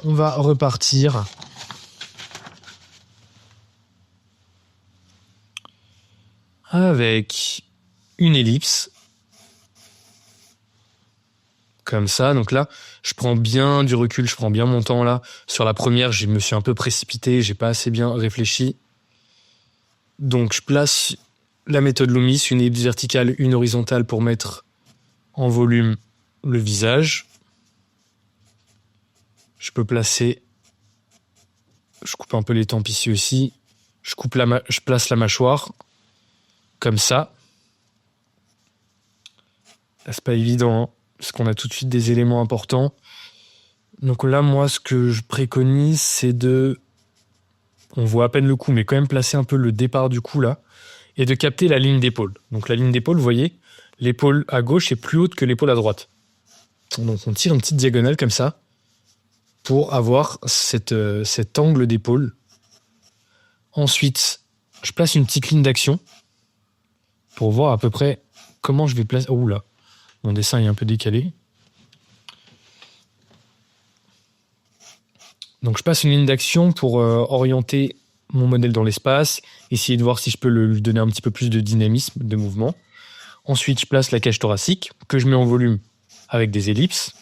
On va repartir. Avec une ellipse. Comme ça. Donc là, je prends bien du recul, je prends bien mon temps là. Sur la première, je me suis un peu précipité, j'ai pas assez bien réfléchi. Donc je place la méthode Loomis, une ellipse verticale, une horizontale pour mettre en volume le visage. Je peux placer... Je coupe un peu les tempes ici aussi. Je place la mâchoire. Comme ça. Là, c'est pas évident, hein, parce qu'on a tout de suite des éléments importants. Donc là, moi, ce que je préconise, c'est de... On voit à peine le cou, mais quand même placer un peu le départ du cou, là. Et de capter la ligne d'épaule. Donc la ligne d'épaule, vous voyez, l'épaule à gauche est plus haute que l'épaule à droite. Donc on tire une petite diagonale comme ça pour avoir cet angle d'épaule. Ensuite, je place une petite ligne d'action pour voir à peu près comment je vais placer... Oh là, mon dessin est un peu décalé. Donc je passe une ligne d'action pour orienter mon modèle dans l'espace, essayer de voir si je peux lui donner un petit peu plus de dynamisme, de mouvement. Ensuite, je place la cage thoracique, que je mets en volume avec des ellipses.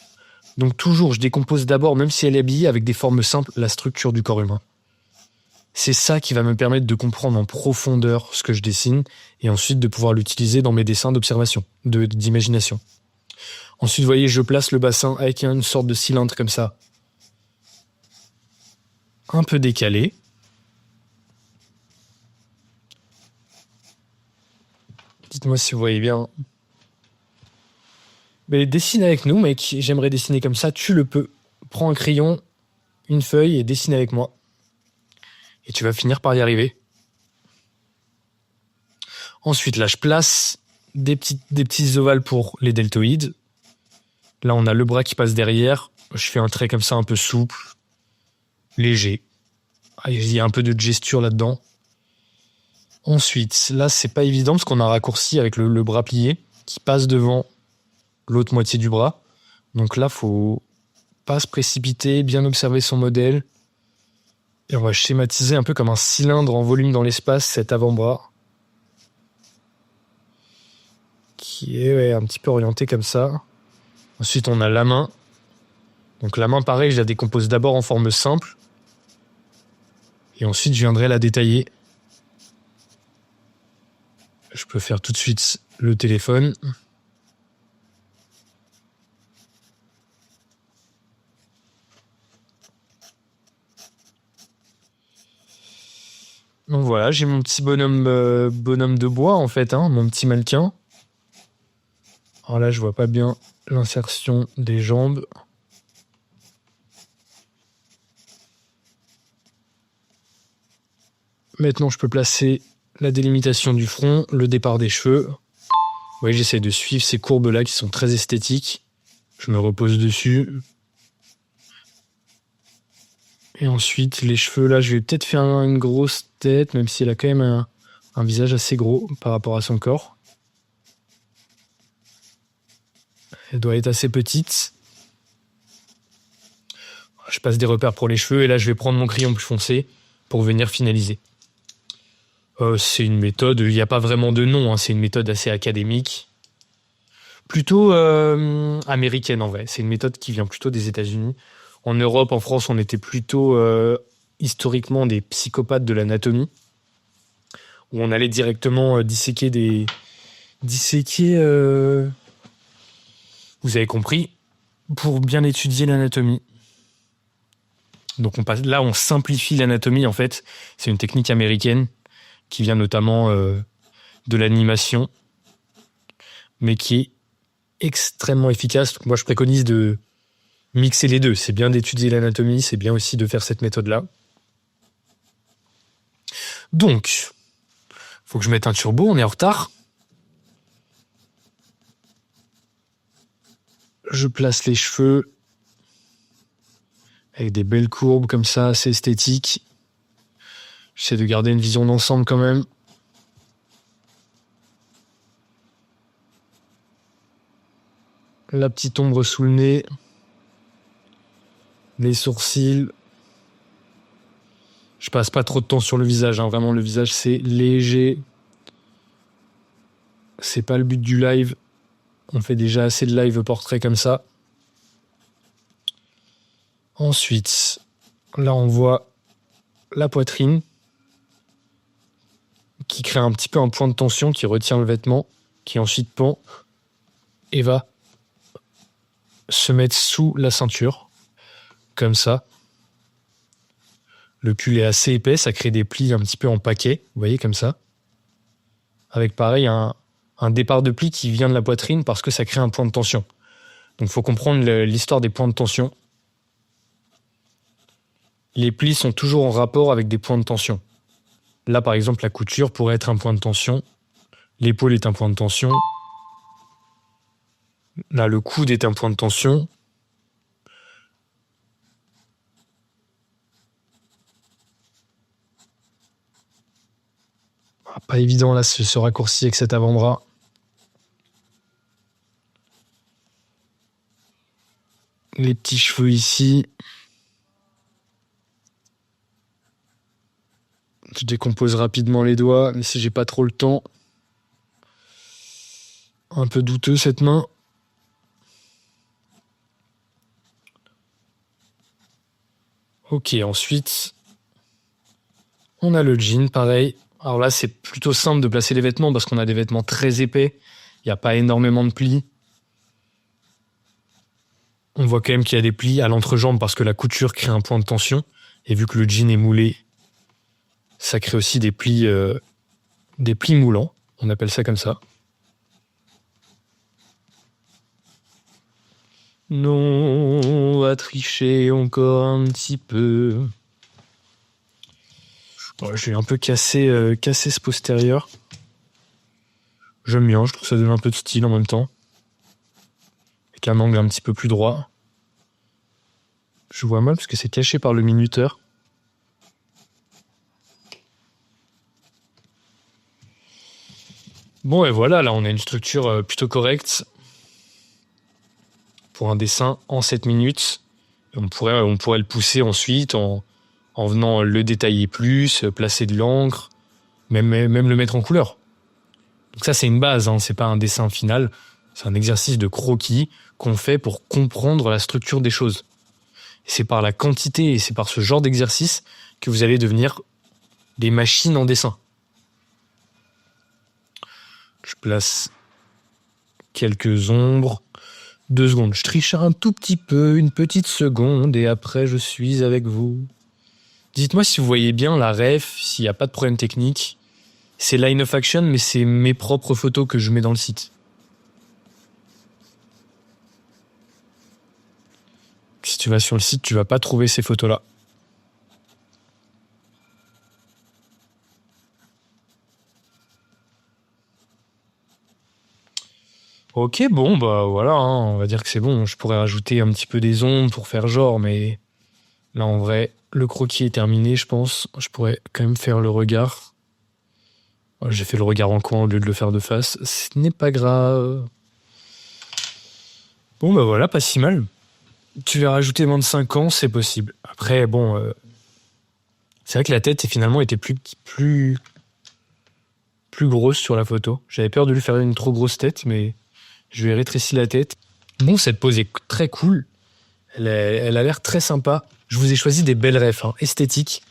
Donc toujours, je décompose d'abord, même si elle est habillée, avec des formes simples, la structure du corps humain. C'est ça qui va me permettre de comprendre en profondeur ce que je dessine, et ensuite de pouvoir l'utiliser dans mes dessins d'observation, d'imagination. Ensuite, vous voyez, je place le bassin avec une sorte de cylindre comme ça, un peu décalé. Dites-moi si vous voyez bien. Mais dessine avec nous, mec. J'aimerais dessiner comme ça. Tu le peux. Prends un crayon, une feuille et dessine avec moi. Et tu vas finir par y arriver. Ensuite, là, je place des petits ovales pour les deltoïdes. Là, on a le bras qui passe derrière. Je fais un trait comme ça, un peu souple, léger. Il y a un peu de gesture là-dedans. Ensuite, là, c'est pas évident parce qu'on a un raccourci avec le bras plié qui passe devant l'autre moitié du bras. Donc là, faut pas se précipiter, bien observer son modèle. Et on va schématiser un peu comme un cylindre en volume dans l'espace, cet avant-bras. Qui est un petit peu orienté comme ça. Ensuite, on a la main. Donc la main, pareil, je la décompose d'abord en forme simple. Et ensuite, je viendrai la détailler. Je peux faire tout de suite le téléphone. Donc voilà, j'ai mon petit bonhomme de bois en fait, hein, mon petit mannequin. Alors là, je vois pas bien l'insertion des jambes. Maintenant, je peux placer la délimitation du front, le départ des cheveux. Vous voyez, j'essaie de suivre ces courbes-là qui sont très esthétiques. Je me repose dessus. Et ensuite, les cheveux, là, je vais peut-être faire une grosse tête, même si elle a quand même un visage assez gros par rapport à son corps. Elle doit être assez petite. Je passe des repères pour les cheveux et là, je vais prendre mon crayon plus foncé pour venir finaliser. C'est une méthode, il n'y a pas vraiment de nom, hein, c'est une méthode assez académique. Plutôt américaine en vrai. C'est une méthode qui vient plutôt des États-Unis. En Europe, en France, on était plutôt historiquement des psychopathes de l'anatomie, où on allait directement disséquer vous avez compris, pour bien étudier l'anatomie. Donc on simplifie l'anatomie en fait. C'est une technique américaine qui vient notamment de l'animation, mais qui est extrêmement efficace. Donc moi, je préconise de mixer les deux. C'est bien d'étudier l'anatomie, c'est bien aussi de faire cette méthode-là. Donc, faut que je mette un turbo, on est en retard. Je place les cheveux avec des belles courbes comme ça, assez esthétiques. J'essaie de garder une vision d'ensemble quand même. La petite ombre sous le nez. Les sourcils. Je passe pas trop de temps sur le visage, hein. Vraiment, le visage, c'est léger. C'est pas le but du live. On fait déjà assez de live portrait comme ça. Ensuite, là, on voit la poitrine qui crée un petit peu un point de tension qui retient le vêtement, qui ensuite pend et va se mettre sous la ceinture, comme ça. Le pull est assez épais, ça crée des plis un petit peu en paquet, vous voyez, comme ça. Avec pareil, un départ de pli qui vient de la poitrine parce que ça crée un point de tension. Donc il faut comprendre l'histoire des points de tension. Les plis sont toujours en rapport avec des points de tension. Là, par exemple, la couture pourrait être un point de tension. L'épaule est un point de tension. Là, le coude est un point de tension. Ah, pas évident, là, ce raccourci avec cet avant-bras. Les petits cheveux ici. Je décompose rapidement les doigts, mais si j'ai pas trop le temps. Un peu douteux cette main. Ok, ensuite, on a le jean, pareil. Alors là, c'est plutôt simple de placer les vêtements parce qu'on a des vêtements très épais. Il n'y a pas énormément de plis. On voit quand même qu'il y a des plis à l'entrejambe parce que la couture crée un point de tension. Et vu que le jean est moulé, ça crée aussi des plis moulants. On appelle ça comme ça. Non, on va tricher encore un petit peu. Ouais, j'ai un peu cassé ce postérieur. J'aime bien, je trouve que ça donne un peu de style en même temps. Avec un angle un petit peu plus droit. Je vois mal parce que c'est caché par le minuteur. Bon, et voilà, là on a une structure plutôt correcte pour un dessin en 7 minutes. On pourrait le pousser ensuite en venant le détailler plus, placer de l'encre, même le mettre en couleur. Donc ça, c'est une base, hein, c'est pas un dessin final. C'est un exercice de croquis qu'on fait pour comprendre la structure des choses. Et c'est par la quantité et c'est par ce genre d'exercice que vous allez devenir des machines en dessin. Je place quelques ombres. 2 secondes. Je triche un tout petit peu, une petite seconde, et après je suis avec vous. Dites-moi si vous voyez bien la ref, s'il n'y a pas de problème technique. C'est Line of Action, mais c'est mes propres photos que je mets dans le site. Si tu vas sur le site, tu vas pas trouver ces photos-là. Ok, bon, bah voilà, hein, on va dire que c'est bon. Je pourrais rajouter un petit peu des ondes pour faire genre, mais là, en vrai, le croquis est terminé, je pense. Je pourrais quand même faire le regard. J'ai fait le regard en coin au lieu de le faire de face. Ce n'est pas grave. Bon, bah voilà, pas si mal. Tu vas rajouter moins de 5 ans, c'est possible. Après, bon, c'est vrai que la tête finalement était plus grosse sur la photo. J'avais peur de lui faire une trop grosse tête, mais je lui ai rétréci la tête. Bon, cette pose est très cool. Elle a l'air très sympa. Je vous ai choisi des belles refs, hein, esthétiques.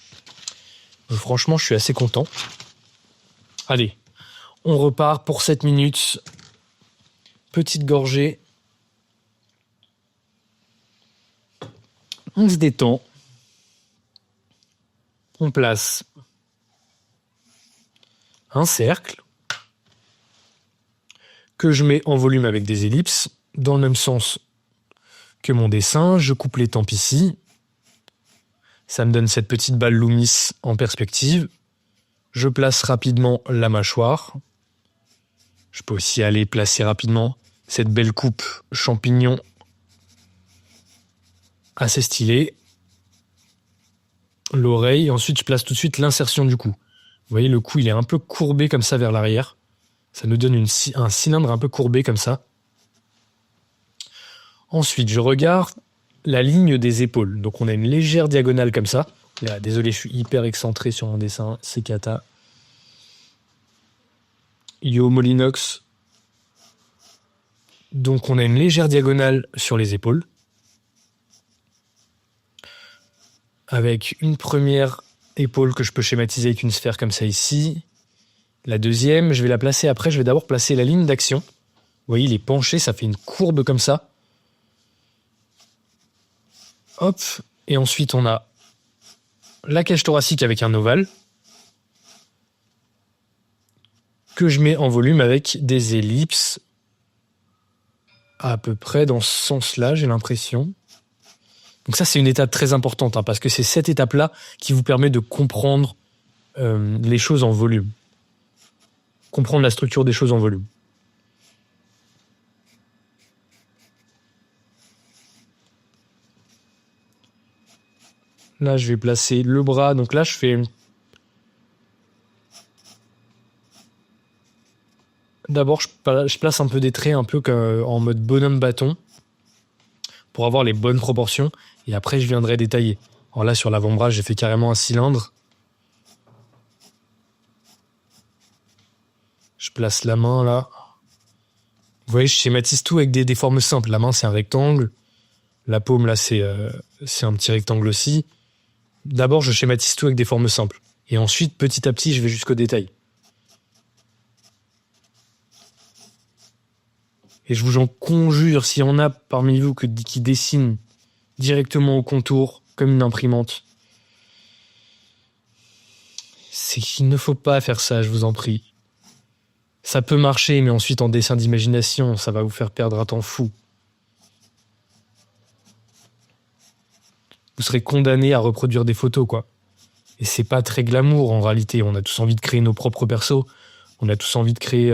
Franchement, je suis assez content. Allez, on repart pour 7 minutes. Petite gorgée. On se détend. On place un cercle que je mets en volume avec des ellipses dans le même sens que mon dessin. Je coupe les tempes ici. Ça me donne cette petite balle Loomis en perspective. Je place rapidement la mâchoire. Je peux aussi aller placer rapidement cette belle coupe champignon assez stylée. L'oreille. Ensuite, je place tout de suite l'insertion du cou. Vous voyez, le cou, il est un peu courbé comme ça vers l'arrière. Ça nous donne un cylindre un peu courbé comme ça. Ensuite, je regarde la ligne des épaules. Donc on a une légère diagonale comme ça. Là, désolé, je suis hyper excentré sur mon dessin, c'est cata. Yo Molinox. Donc on a une légère diagonale sur les épaules. Avec une première épaule que je peux schématiser avec une sphère comme ça ici. La deuxième, je vais la placer après. Je vais d'abord placer la ligne d'action. Vous voyez, il est penché, ça fait une courbe comme ça. Hop. Et ensuite, on a la cage thoracique avec un ovale. Que je mets en volume avec des ellipses. À peu près dans ce sens-là, j'ai l'impression. Donc ça, c'est une étape très importante, parce que c'est cette étape-là qui vous permet de comprendre les choses en volume. Comprendre la structure des choses en volume. Là, je vais placer le bras. Donc là, je fais... D'abord, je place un peu des traits un peu en mode bonhomme bâton pour avoir les bonnes proportions. Et après, je viendrai détailler. Alors là, sur l'avant-bras, j'ai fait carrément un cylindre. Je place la main là. Vous voyez, je schématise tout avec des formes simples. La main, c'est un rectangle. La paume, là, c'est un petit rectangle aussi. D'abord, je schématise tout avec des formes simples. Et ensuite, petit à petit, je vais jusqu'au détail. Et je vous en conjure, s'il y en a parmi vous qui dessinent directement au contour, comme une imprimante, c'est qu'il ne faut pas faire ça, je vous en prie. Ça peut marcher, mais ensuite en dessin d'imagination, ça va vous faire perdre un temps fou. Vous serez condamné à reproduire des photos, quoi. Et c'est pas très glamour en réalité. On a tous envie de créer nos propres persos. On a tous envie de créer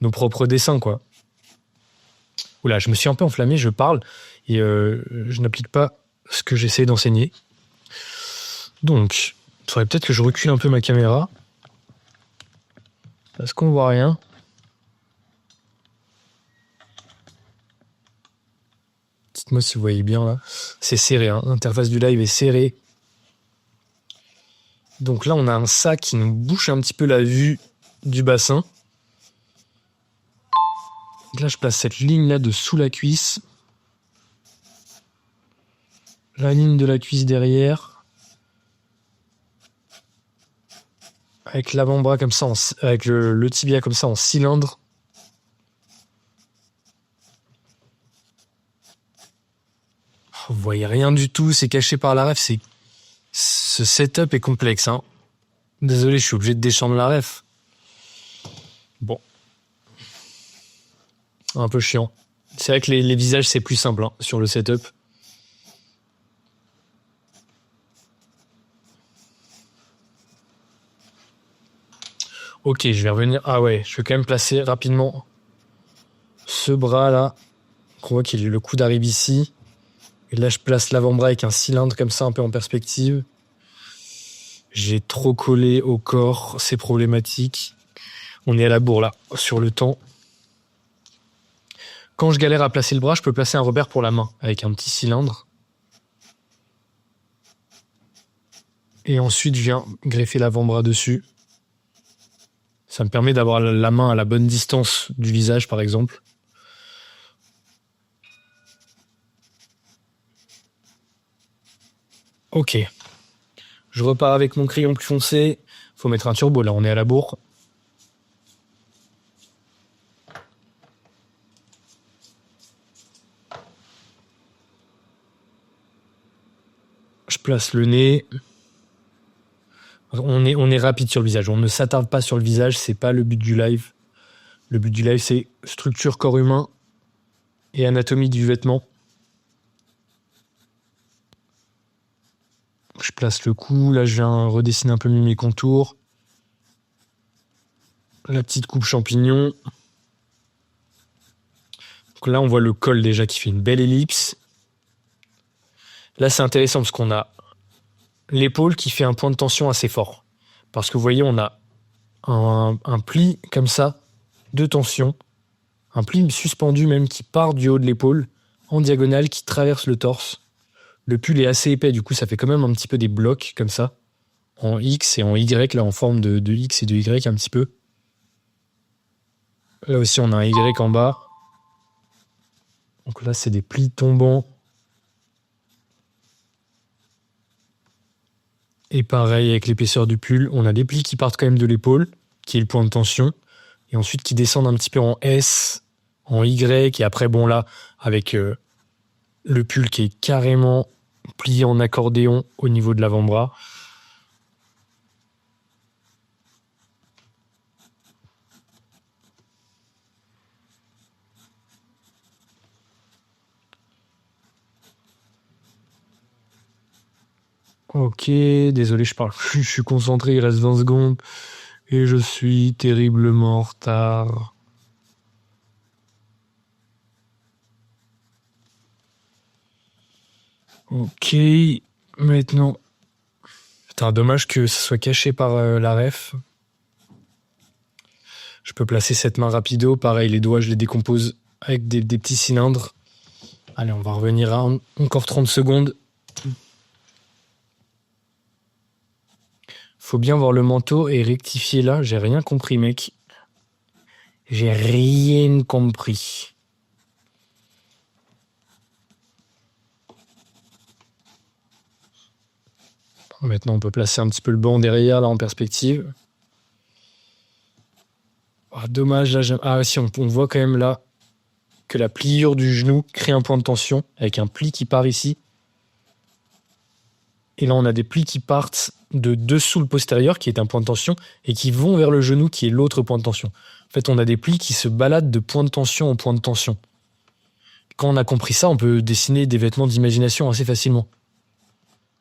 nos propres dessins, quoi. Oula, je me suis un peu enflammé, je parle et je n'applique pas ce que j'essaie d'enseigner. Donc, il faudrait peut-être que je recule un peu ma caméra. Parce qu'on voit rien. Dites-moi si vous voyez bien là. C'est serré, hein. L'interface du live est serrée. Donc là, on a un sac qui nous bouche un petit peu la vue du bassin. Donc là, je place cette ligne-là de sous la cuisse. La ligne de la cuisse derrière. Avec l'avant-bras comme ça, avec le tibia comme ça en cylindre. Vous voyez rien du tout, c'est caché par la ref. Ce setup est complexe, hein. Désolé, je suis obligé de descendre la ref. Bon. Un peu chiant. C'est vrai que les visages, c'est plus simple, hein, sur le setup. Ok, je vais revenir. Ah ouais, je vais quand même placer rapidement ce bras-là. On voit qu'il y a le coude arrive ici. Et là, je place l'avant-bras avec un cylindre comme ça, un peu en perspective. J'ai trop collé au corps, c'est problématique. On est à la bourre là, sur le temps. Quand je galère à placer le bras, je peux placer un repère pour la main, avec un petit cylindre. Et ensuite, je viens greffer l'avant-bras dessus. Ça me permet d'avoir la main à la bonne distance du visage, par exemple. Ok. Je repars avec mon crayon plus foncé. Faut mettre un turbo, là, on est à la bourre. Je place le nez. On est rapide sur le visage. On ne s'attarde pas sur le visage, c'est pas le but du live. Le but du live, c'est structure corps humain et anatomie du vêtement. Je place le cou, là je viens redessiner un peu mieux mes contours. La petite coupe champignon. Donc là on voit le col déjà qui fait une belle ellipse. Là c'est intéressant parce qu'on a l'épaule qui fait un point de tension assez fort. Parce que vous voyez on a un pli comme ça de tension. Un pli suspendu même qui part du haut de l'épaule en diagonale qui traverse le torse. Le pull est assez épais, du coup ça fait quand même un petit peu des blocs comme ça, en X et en Y, là en forme de X et de Y un petit peu. Là aussi on a un Y en bas. Donc là c'est des plis tombants. Et pareil avec l'épaisseur du pull, on a des plis qui partent quand même de l'épaule, qui est le point de tension, et ensuite qui descendent un petit peu en S, en Y, et après bon là, avec le pull qui est carrément plié en accordéon au niveau de l'avant-bras. Ok, désolé, je parle plus, je suis concentré, il reste 20 secondes et je suis terriblement en retard. Ok, maintenant. Putain, dommage que ce soit caché par la ref. Je peux placer cette main rapido, pareil, les doigts je les décompose avec des petits cylindres. Allez, on va revenir à encore 30 secondes. Faut bien voir le manteau et rectifier là. J'ai rien compris, mec. J'ai rien compris. Maintenant, on peut placer un petit peu le banc derrière, là, en perspective. Oh, dommage, là, ah, si, on voit quand même là que la pliure du genou crée un point de tension avec un pli qui part ici. Et là, on a des plis qui partent de dessous le postérieur, qui est un point de tension, et qui vont vers le genou, qui est l'autre point de tension. En fait, on a des plis qui se baladent de point de tension en point de tension. Quand on a compris ça, on peut dessiner des vêtements d'imagination assez facilement.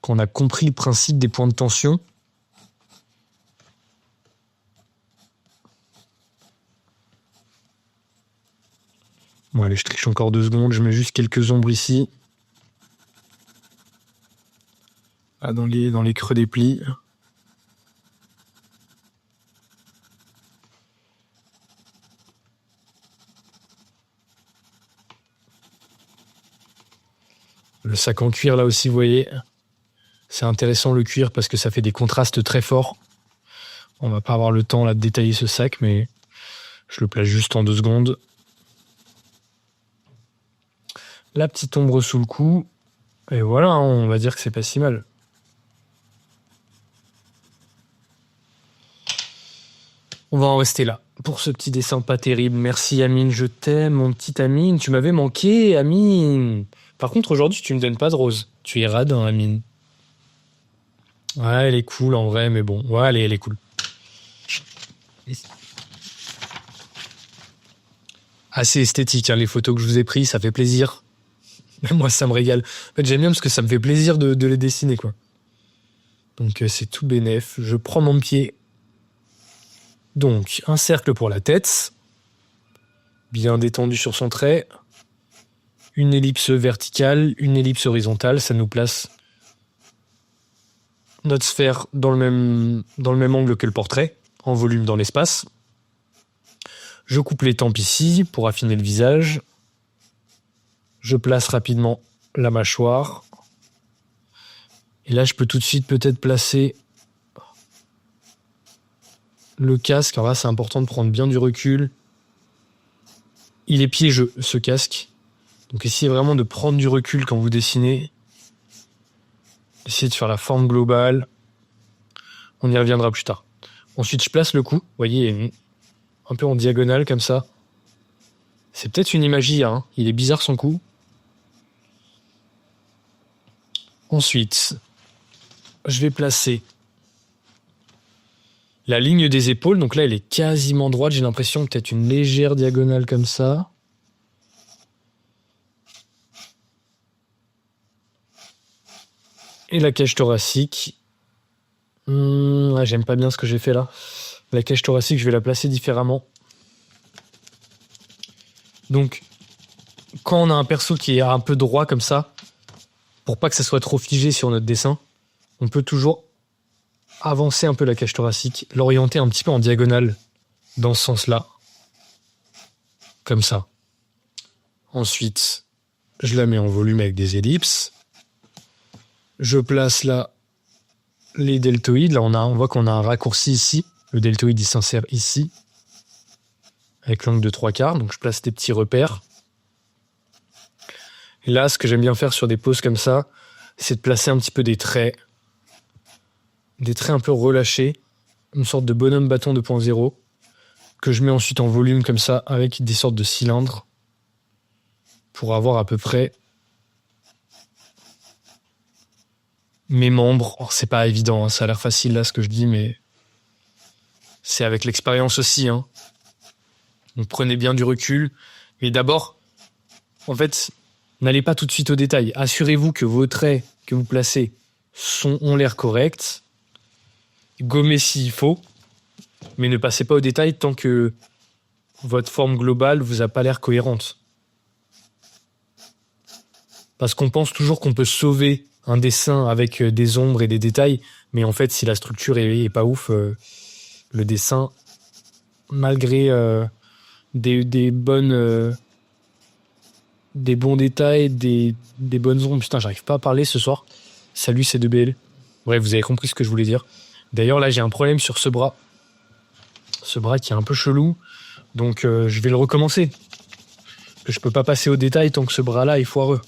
Quand on a compris le principe des points de tension, bon, allez, je triche encore 2 secondes, je mets juste quelques ombres ici. Là, dans les creux des plis. Le sac en cuir, là aussi, vous voyez, c'est intéressant le cuir parce que ça fait des contrastes très forts. On va pas avoir le temps là de détailler ce sac, mais je le place juste en 2 secondes. La petite ombre sous le cou. Et voilà, hein, on va dire que c'est pas si mal. On va en rester là pour ce petit dessin pas terrible. Merci Amine, je t'aime mon petit Amine. Tu m'avais manqué Amine. Par contre aujourd'hui tu me donnes pas de rose. Tu es radin Amine. Ouais elle est cool en vrai mais bon. Ouais elle est cool. Assez esthétique hein, les photos que je vous ai prises, ça fait plaisir. Moi ça me régale. En fait j'aime bien parce que ça me fait plaisir de les dessiner quoi. Donc c'est tout bénef. Je prends mon pied. Donc, un cercle pour la tête, bien détendu sur son trait, une ellipse verticale, une ellipse horizontale, ça nous place notre sphère dans le même angle que le portrait, en volume dans l'espace. Je coupe les tempes ici pour affiner le visage. Je place rapidement la mâchoire. Et là, je peux tout de suite peut-être placer le casque. Alors là, c'est important de prendre bien du recul. Il est piégeux, ce casque. Donc essayez vraiment de prendre du recul quand vous dessinez. Essayez de faire la forme globale. On y reviendra plus tard. Ensuite, je place le cou. Vous voyez, un peu en diagonale comme ça. C'est peut-être une imagie, hein. Il est bizarre son cou. Ensuite, je vais placer la ligne des épaules. Donc là, elle est quasiment droite. J'ai l'impression peut-être une légère diagonale comme ça. Et la cage thoracique. J'aime pas bien ce que j'ai fait là. La cage thoracique, je vais la placer différemment. Donc, quand on a un perso qui est un peu droit comme ça, pour pas que ça soit trop figé sur notre dessin, on peut toujours avancer un peu la cage thoracique, l'orienter un petit peu en diagonale dans ce sens-là. Comme ça. Ensuite, Je la mets en volume avec des ellipses. Je place là les deltoïdes. Là, on voit qu'on a un raccourci ici. Le deltoïde, il s'insère ici, avec l'angle de 3/4. Donc, je place des petits repères. Et là, ce que j'aime bien faire sur des poses comme ça, c'est de placer un petit peu des traits un peu relâchés, une sorte de bonhomme bâton 2.0, que je mets ensuite en volume comme ça, avec des sortes de cylindres, pour avoir à peu près mes membres. Oh, c'est pas évident, hein, ça a l'air facile là ce que je dis, mais c'est avec l'expérience aussi. Hein. Donc prenez bien du recul. Mais d'abord, en fait, n'allez pas tout de suite au détail. Assurez-vous que vos traits que vous placez ont l'air corrects. Gommez s'il faut, mais ne passez pas au détail tant que votre forme globale vous a pas l'air cohérente. Parce qu'on pense toujours qu'on peut sauver un dessin avec des ombres et des détails, mais en fait, si la structure est pas ouf, le dessin, malgré des bons détails, des bonnes ombres. Putain, j'arrive pas à parler ce soir. Salut C2BL. Bref, vous avez compris ce que je voulais dire. D'ailleurs, là, j'ai un problème sur ce bras. Ce bras qui est un peu chelou. Donc, je vais le recommencer. Je peux pas passer au détail tant que ce bras-là est foireux.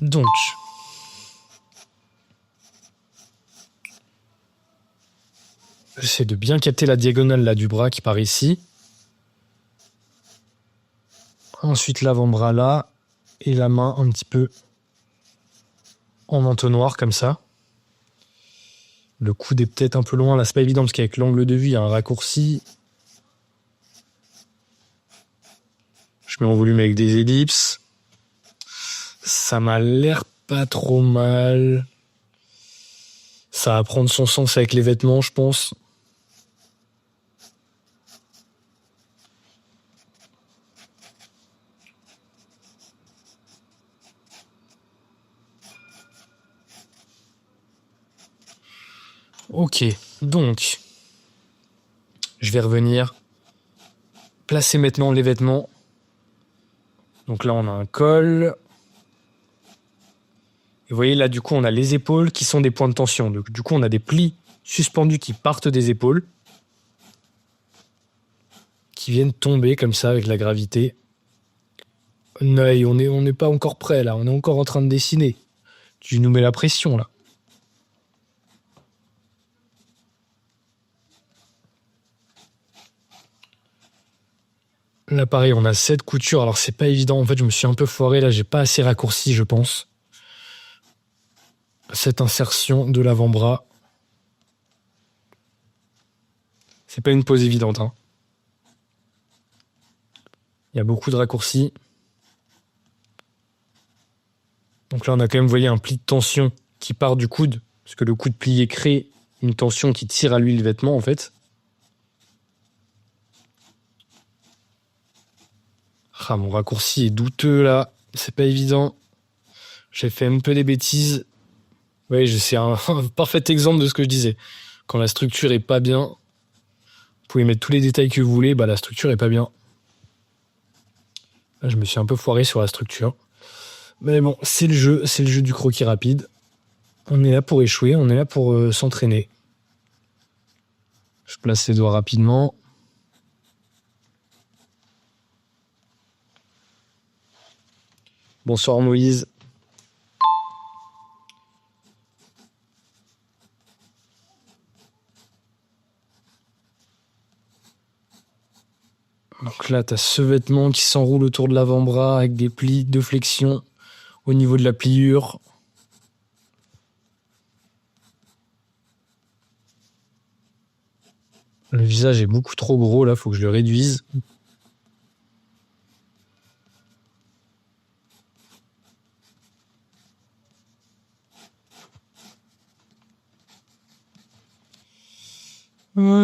Donc, j'essaie de bien capter la diagonale là du bras qui part ici. Ensuite, l'avant-bras là. Et la main un petit peu en entonnoir comme ça. Le coude est peut-être un peu loin. Là, c'est pas évident parce qu'avec l'angle de vue, il y a un raccourci. Je mets en volume avec des ellipses. Ça m'a l'air pas trop mal. Ça va prendre son sens avec les vêtements, je pense. Ok, donc, je vais revenir. Placer maintenant les vêtements. Donc là, on a un col. Et vous voyez, là, du coup, on a les épaules qui sont des points de tension. Donc, du coup, on a des plis suspendus qui partent des épaules, qui viennent tomber comme ça avec la gravité. Non, on n'est pas encore prêt, là. On est encore en train de dessiner. Tu nous mets la pression, là. Là, pareil, on a 7 coutures. Alors, c'est pas évident. En fait, je me suis un peu foiré. Là, j'ai pas assez raccourci, je pense. Cette insertion de l'avant-bras. C'est pas une pose évidente. Hein. Il y a beaucoup de raccourcis. Donc là, on a quand même, vous voyez, un pli de tension qui part du coude. Parce que le coude plié crée une tension qui tire à lui le vêtement, en fait. Ah, mon raccourci est douteux, là. C'est pas évident. J'ai fait un peu des bêtises. Oui, c'est un parfait exemple de ce que je disais. Quand la structure est pas bien, vous pouvez mettre tous les détails que vous voulez, bah la structure est pas bien. Là, je me suis un peu foiré sur la structure. Mais bon, c'est le jeu du croquis rapide. On est là pour échouer, on est là pour s'entraîner. Je place les doigts rapidement. Bonsoir Moïse. Donc là, tu as ce vêtement qui s'enroule autour de l'avant-bras avec des plis de flexion au niveau de la pliure. Le visage est beaucoup trop gros, là, faut que je le réduise.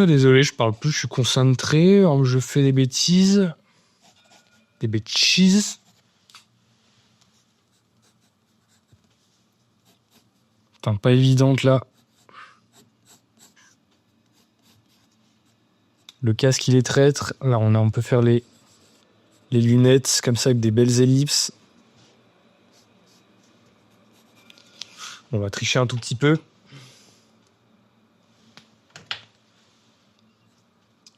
Désolé, je parle plus, je suis concentré, je fais des bêtises. Des bêtises. Putain, pas évidente là. Le casque il est traître. Là on peut faire les Les lunettes, comme ça, avec des belles ellipses. On va tricher un tout petit peu.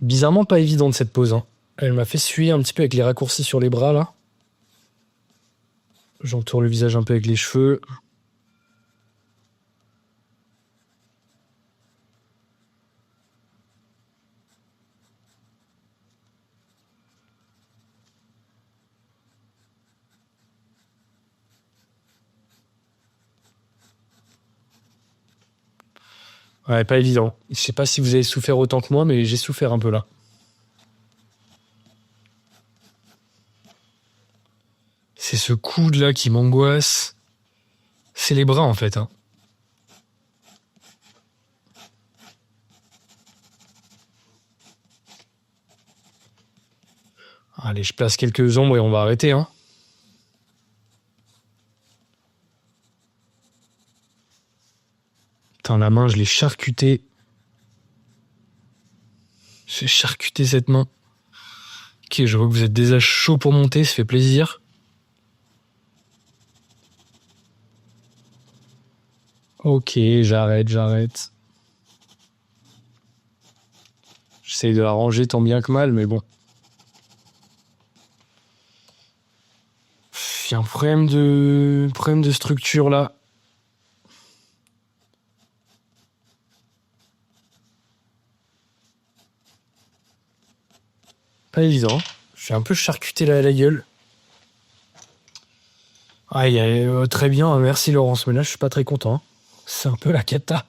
Bizarrement pas évidente cette pose. Hein. Elle m'a fait suer un petit peu avec les raccourcis sur les bras là. J'entoure le visage un peu avec les cheveux. Ouais, pas évident. Je sais pas si vous avez souffert autant que moi, mais j'ai souffert un peu là. C'est ce coude là qui m'angoisse. C'est les bras en fait. Hein. Allez, je place quelques ombres et on va arrêter. Hein. Putain, la main, je l'ai charcutée. J'ai charcuté cette main. Ok, je vois que vous êtes déjà chaud pour monter, ça fait plaisir. Ok, j'arrête. J'essaye de la ranger tant bien que mal, mais bon. Il y a un problème de structure là. Pas évident. Je suis un peu charcuté là à la gueule. Très bien, merci Laurence, mais là je suis pas très content. C'est un peu la cata.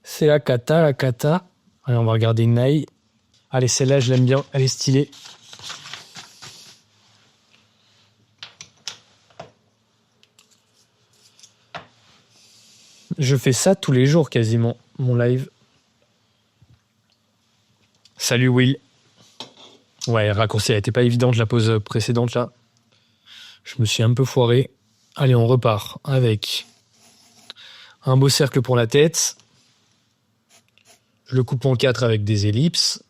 C'est la cata. Allez, on va regarder Nai. Allez, celle-là, je l'aime bien, elle est stylée. Je fais ça tous les jours quasiment, mon live. Salut Will. Ouais, raccourci, elle était pas évidente la pause précédente là. Je me suis un peu foiré. Allez, on repart avec un beau cercle pour la tête. Je le coupe en 4 avec des ellipses.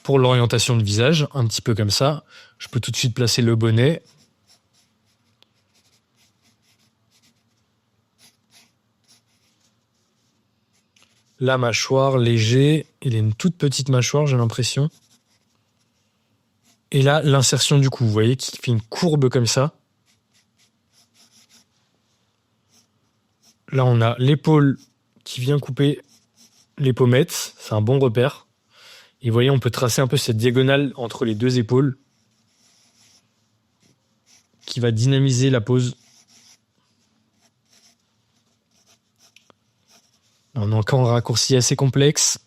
Pour l'orientation de visage, un petit peu comme ça. Je peux tout de suite placer le bonnet. La mâchoire, léger. Il a une toute petite mâchoire, j'ai l'impression. Et là, l'insertion du cou, vous voyez, qui fait une courbe comme ça. Là, on a l'épaule qui vient couper les pommettes. C'est un bon repère. Et vous voyez, on peut tracer un peu cette diagonale entre les deux épaules qui va dynamiser la pose. On a encore un raccourci assez complexe.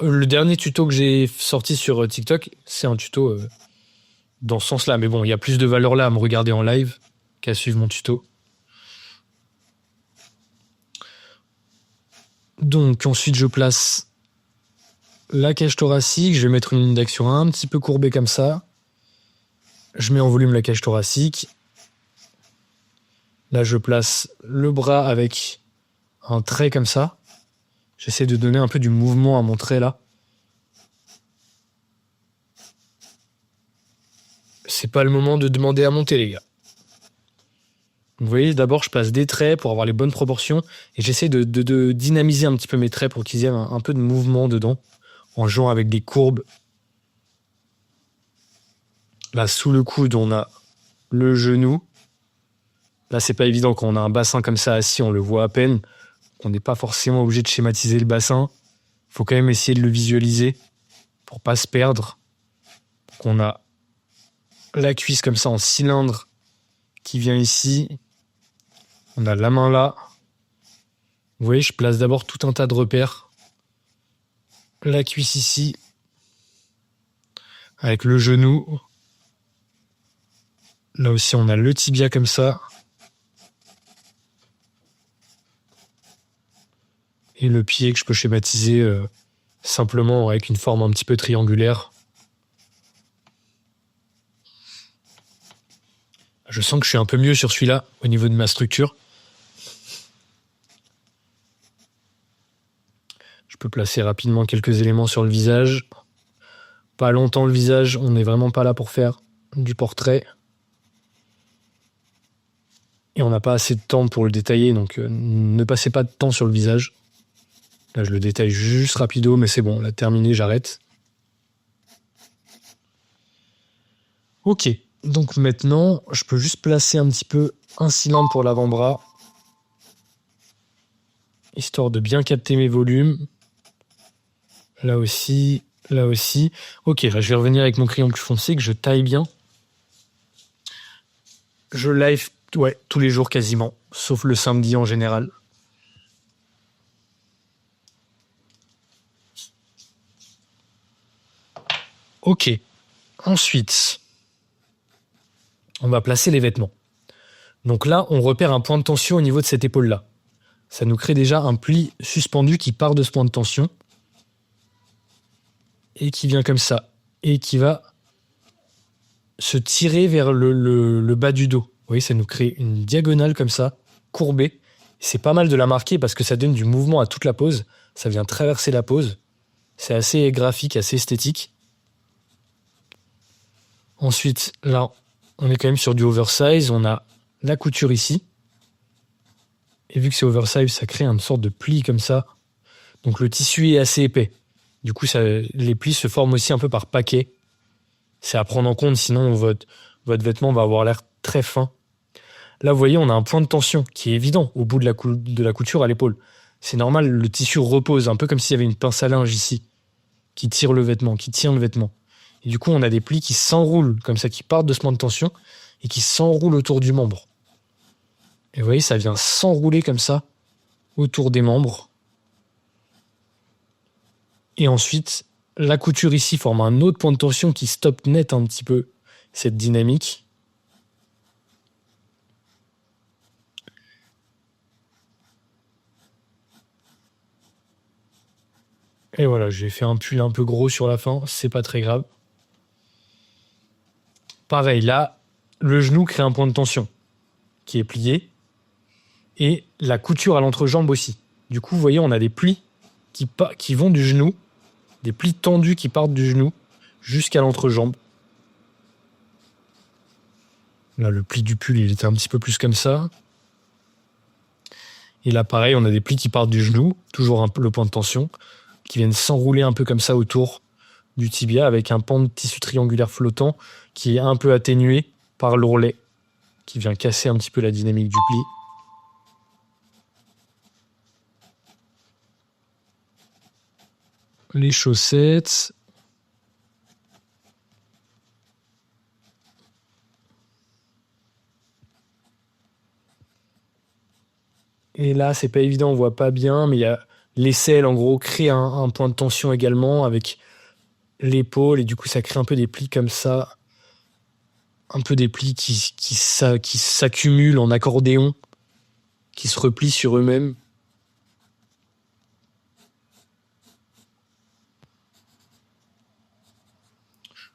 Le dernier tuto que j'ai sorti sur TikTok, c'est un tuto dans ce sens-là. Mais bon, il y a plus de valeur là à me regarder en live qu'à suivre mon tuto. Donc ensuite, je place la cage thoracique. Je vais mettre une ligne d'action un petit peu courbée comme ça. Je mets en volume la cage thoracique. Là, je place le bras avec un trait comme ça. J'essaie de donner un peu du mouvement à mon trait là. C'est pas le moment de demander à monter, les gars. Vous voyez, d'abord, je place des traits pour avoir les bonnes proportions et j'essaie de dynamiser un petit peu mes traits pour qu'ils aient un peu de mouvement dedans en jouant avec des courbes. Là, sous le coude, on a le genou. Là, c'est pas évident quand on a un bassin comme ça assis, on le voit à peine. On n'est pas forcément obligé de schématiser le bassin. Il faut quand même essayer de le visualiser pour pas se perdre. Donc on a la cuisse comme ça en cylindre qui vient ici. On a la main là. Vous voyez, je place d'abord tout un tas de repères. La cuisse ici. Avec le genou. Là aussi, on a le tibia comme ça. Et le pied que je peux schématiser simplement avec une forme un petit peu triangulaire. Je sens que je suis un peu mieux sur celui-là au niveau de ma structure. Je peux placer rapidement quelques éléments sur le visage. Pas longtemps le visage, on n'est vraiment pas là pour faire du portrait. Et on n'a pas assez de temps pour le détailler, donc ne passez pas de temps sur le visage. Là, je le détaille juste rapido, mais c'est bon, là, terminé, j'arrête. Ok, donc maintenant, je peux juste placer un petit peu un cylindre pour l'avant-bras, histoire de bien capter mes volumes. Là aussi, là aussi. Ok, là, je vais revenir avec mon crayon plus foncé, que je taille bien. Je live, ouais, tous les jours quasiment, sauf le samedi en général. Ok, ensuite, on va placer les vêtements. Donc là, on repère un point de tension au niveau de cette épaule-là. Ça nous crée déjà un pli suspendu qui part de ce point de tension et qui vient comme ça et qui va se tirer vers le bas du dos. Vous voyez, ça nous crée une diagonale comme ça, courbée. C'est pas mal de la marquer parce que ça donne du mouvement à toute la pose. Ça vient traverser la pose. C'est assez graphique, assez esthétique. Ensuite, là, on est quand même sur du oversize. On a la couture ici. Et vu que c'est oversize, ça crée une sorte de pli comme ça. Donc le tissu est assez épais. Du coup, les plis se forment aussi un peu par paquets. C'est à prendre en compte, sinon votre vêtement va avoir l'air très fin. Là, vous voyez, on a un point de tension qui est évident au bout de la couture à l'épaule. C'est normal, le tissu repose, un peu comme s'il y avait une pince à linge ici, qui tire le vêtement, qui tient le vêtement. Et du coup, on a des plis qui s'enroulent, comme ça, qui partent de ce point de tension, et qui s'enroulent autour du membre. Et vous voyez, ça vient s'enrouler comme ça, autour des membres. Et ensuite, la couture ici forme un autre point de tension qui stoppe net un petit peu cette dynamique. Et voilà, j'ai fait un pull un peu gros sur la fin, c'est pas très grave. Pareil, là, le genou crée un point de tension qui est plié. Et la couture à l'entrejambe aussi. Du coup, vous voyez, on a des plis qui vont du genou, des plis tendus qui partent du genou jusqu'à l'entrejambe. Là, le pli du pull, il était un petit peu plus comme ça. Et là, pareil, on a des plis qui partent du genou, toujours un peu le point de tension, qui viennent s'enrouler un peu comme ça autour du tibia avec un pan de tissu triangulaire flottant qui est un peu atténué par l'ourlet, qui vient casser un petit peu la dynamique du pli. Les chaussettes. Et là, c'est pas évident, on voit pas bien, mais il y a l'aisselle, en gros, crée un point de tension également avec l'épaule, et du coup, ça crée un peu des plis comme ça. Un peu des plis qui s'accumulent en accordéon, qui se replient sur eux-mêmes.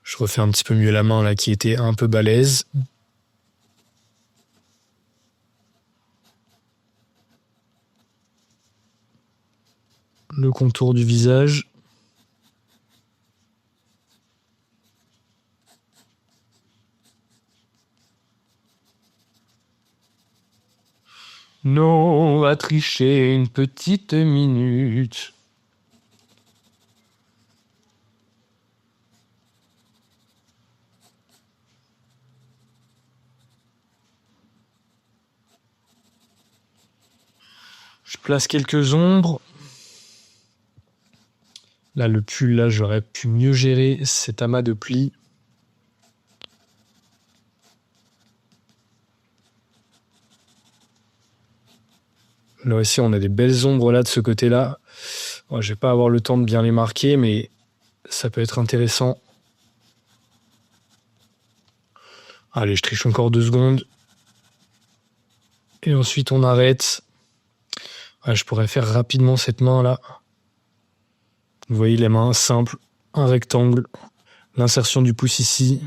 Je refais un petit peu mieux la main là qui était un peu balèze. Le contour du visage. Non, on va tricher une petite minute. Je place quelques ombres. Là, le pull, là, j'aurais pu mieux gérer cet amas de plis. Là aussi, on a des belles ombres là de ce côté-là. Bon, je vais pas avoir le temps de bien les marquer, mais ça peut être intéressant. Allez, je triche encore 2 secondes. Et ensuite, on arrête. Ouais, je pourrais faire rapidement cette main-là. Vous voyez les mains simples, un rectangle, l'insertion du pouce ici.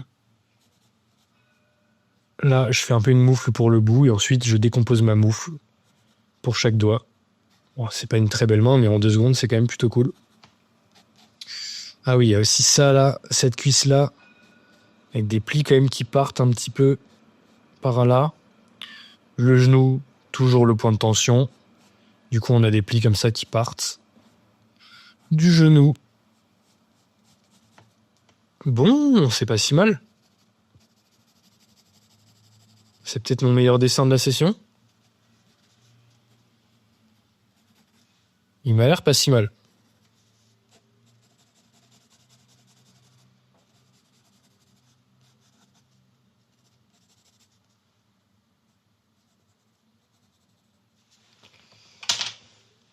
Là, je fais un peu une moufle pour le bout et ensuite, je décompose ma moufle pour chaque doigt. Bon, c'est pas une très belle main, mais en 2 secondes, c'est quand même plutôt cool. Ah oui, il y a aussi ça là, cette cuisse là, avec des plis quand même qui partent un petit peu par là. Le genou, toujours le point de tension. Du coup, on a des plis comme ça qui partent. Du genou. Bon, c'est pas si mal. C'est peut-être mon meilleur dessin de la session. Il m'a l'air pas si mal.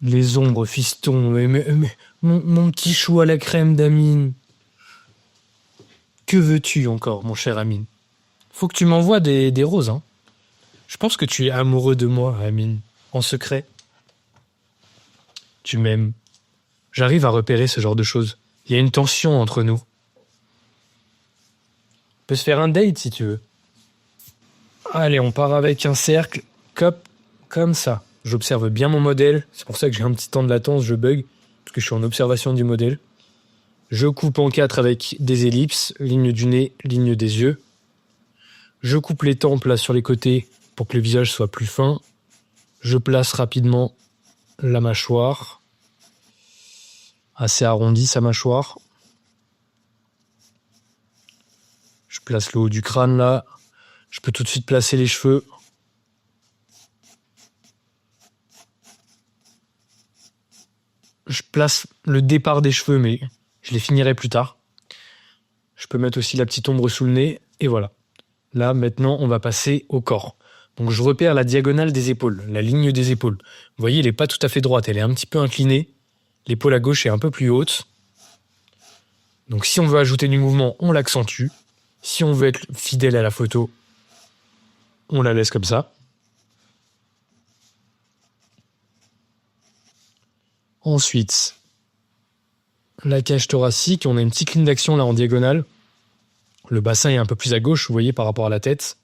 Les ombres, fiston. Mais mon petit chou à la crème d'Amine. Que veux-tu encore, mon cher Amine? Faut que tu m'envoies des roses, hein. Je pense que tu es amoureux de moi, Amine. En secret. Tu m'aimes. J'arrive à repérer ce genre de choses. Il y a une tension entre nous. On peut se faire un date si tu veux. Allez, on part avec un cercle. Comme ça. J'observe bien mon modèle. C'est pour ça que j'ai un petit temps de latence, je bug. Parce que je suis en observation du modèle. Je coupe en 4 avec des ellipses. Ligne du nez, ligne des yeux. Je coupe les tempes là sur les côtés pour que le visage soit plus fin. Je place rapidement la mâchoire. Assez arrondi sa mâchoire. Je place le haut du crâne là. Je peux tout de suite placer les cheveux. Je place le départ des cheveux, mais je les finirai plus tard. Je peux mettre aussi la petite ombre sous le nez. Et voilà. Là, maintenant, on va passer au corps. Donc, je repère la diagonale des épaules, la ligne des épaules. Vous voyez, elle n'est pas tout à fait droite, elle est un petit peu inclinée. L'épaule à gauche est un peu plus haute. Donc, si on veut ajouter du mouvement, on l'accentue. Si on veut être fidèle à la photo, on la laisse comme ça. Ensuite, la cage thoracique, on a une petite ligne d'action là en diagonale. Le bassin est un peu plus à gauche, vous voyez, par rapport à la tête.